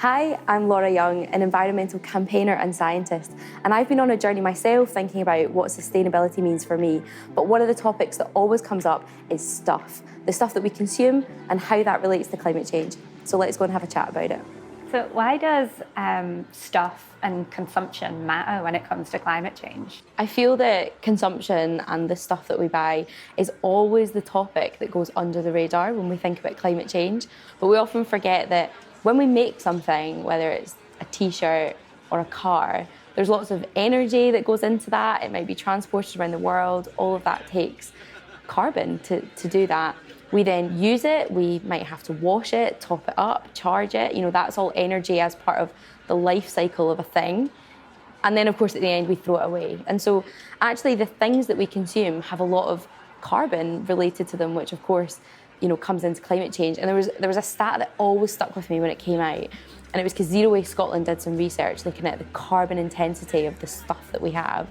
Hi, I'm Laura Young, an environmental campaigner and scientist, and I've been on a journey myself thinking about what sustainability means for me. But one of the topics that always comes up is stuff, the stuff that we consume and how that relates to climate change. So let's go and have a chat about it. So why does stuff and consumption matter when it comes to climate change? I feel that consumption and the stuff that we buy is always the topic that goes under the radar when we think about climate change. But we often forget that when we make something, whether it's a t-shirt or a car, there's lots of energy that goes into that. It might be transported around the world. All of that takes carbon to do that. We then use it. We might have to wash it, top it up, charge it. That's all energy as part of the life cycle of a thing. And then, of course, at the end, we throw it away. And so actually the things that we consume have a lot of carbon related to them, which, of course, comes into climate change. And there was a stat that always stuck with me when it came out. And it was because Zero Waste Scotland did some research looking at the carbon intensity of the stuff that we have.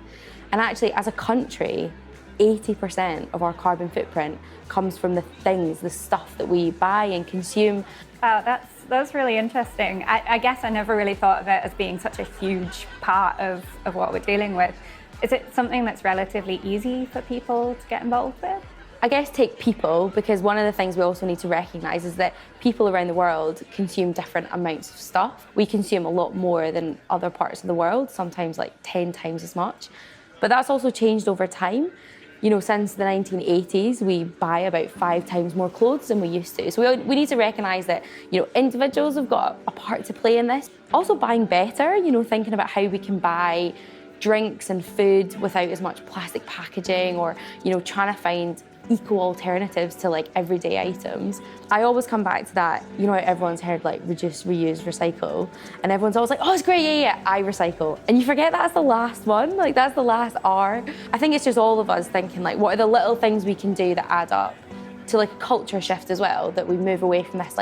And actually, as a country, 80% of our carbon footprint comes from the things, the stuff that we buy and consume. Wow, that's really interesting. I guess I never really thought of it as being such a huge part of what we're dealing with. Is it something that's relatively easy for people to get involved with? I guess take people, because one of the things we also need to recognise is that people around the world consume different amounts of stuff. We consume a lot more than other parts of the world, sometimes like 10 times as much. But that's also changed over time. Since the 1980s, we buy about 5 times more clothes than we used to. So we need to recognise that, individuals have got a part to play in this. Also buying better, thinking about how we can buy drinks and food without as much plastic packaging, or, trying to find eco alternatives to everyday items. I always come back to that, how everyone's heard reduce, reuse, recycle, and everyone's always like, oh, it's great, yeah, I recycle. And you forget that's the last one, that's the last R. I think it's just all of us thinking what are the little things we can do that add up to a culture shift as well, that we move away from this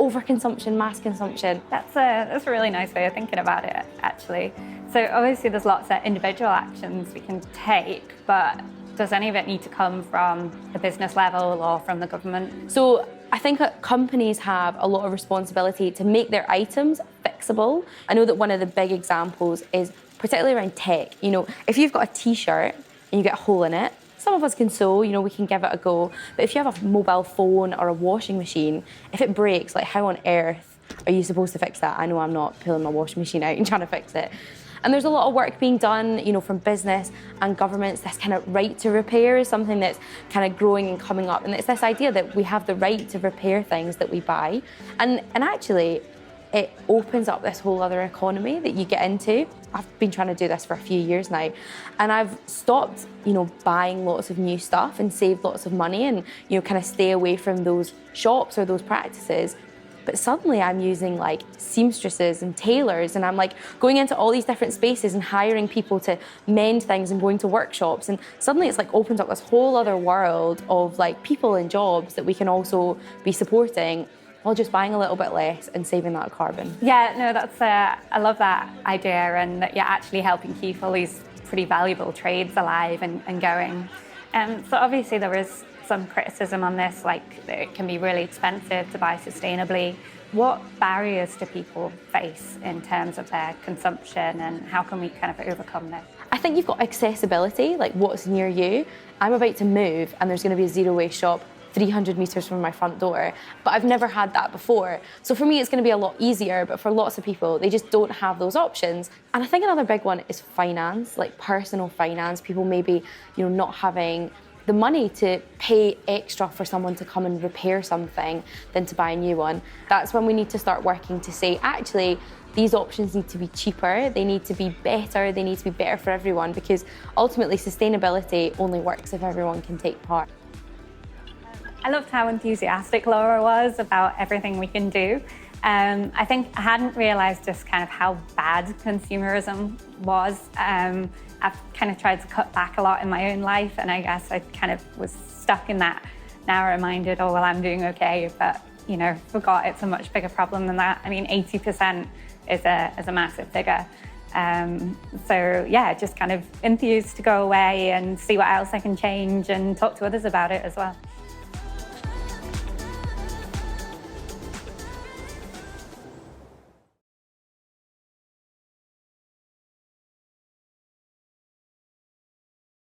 overconsumption, mass consumption. That's a really nice way of thinking about it, actually. So obviously there's lots of individual actions we can take, but does any of it need to come from the business level or from the government? So I think that companies have a lot of responsibility to make their items fixable. I know that one of the big examples is particularly around tech. If you've got a t-shirt and you get a hole in it, some of us can sew, we can give it a go. But if you have a mobile phone or a washing machine, if it breaks, how on earth are you supposed to fix that? I know I'm not pulling my washing machine out and trying to fix it. And there's a lot of work being done, from business and governments. This kind of right to repair is something that's kind of growing and coming up. And it's this idea that we have the right to repair things that we buy. And actually, it opens up this whole other economy that you get into. I've been trying to do this for a few years now. And I've stopped, buying lots of new stuff and saved lots of money and, kind of stay away from those shops or those practices. But suddenly I'm using seamstresses and tailors, and I'm going into all these different spaces and hiring people to mend things and going to workshops. And suddenly it's opened up this whole other world of people and jobs that we can also be supporting while just buying a little bit less and saving that carbon. Yeah, no, I love that idea, and that you're actually helping keep all these pretty valuable trades alive and going. So obviously there is some criticism on this, that it can be really expensive to buy sustainably. What barriers do people face in terms of their consumption, and how can we kind of overcome this? I think you've got accessibility, what's near you. I'm about to move and there's going to be a zero waste shop 300 metres from my front door, but I've never had that before. So for me, it's going to be a lot easier, but for lots of people, they just don't have those options. And I think another big one is finance, personal finance. People maybe, not having the money to pay extra for someone to come and repair something than to buy a new one. That's when we need to start working to say, actually, these options need to be cheaper, they need to be better, they need to be better for everyone, because ultimately sustainability only works if everyone can take part. I loved how enthusiastic Laura was about everything we can do. I think I hadn't realised just kind of how bad consumerism was. I've kind of tried to cut back a lot in my own life, and I guess I kind of was stuck in that narrow-minded, oh, well, I'm doing okay, but, forgot it's a much bigger problem than that. I mean, 80% is a massive figure. So yeah, just kind of enthused to go away and see what else I can change and talk to others about it as well.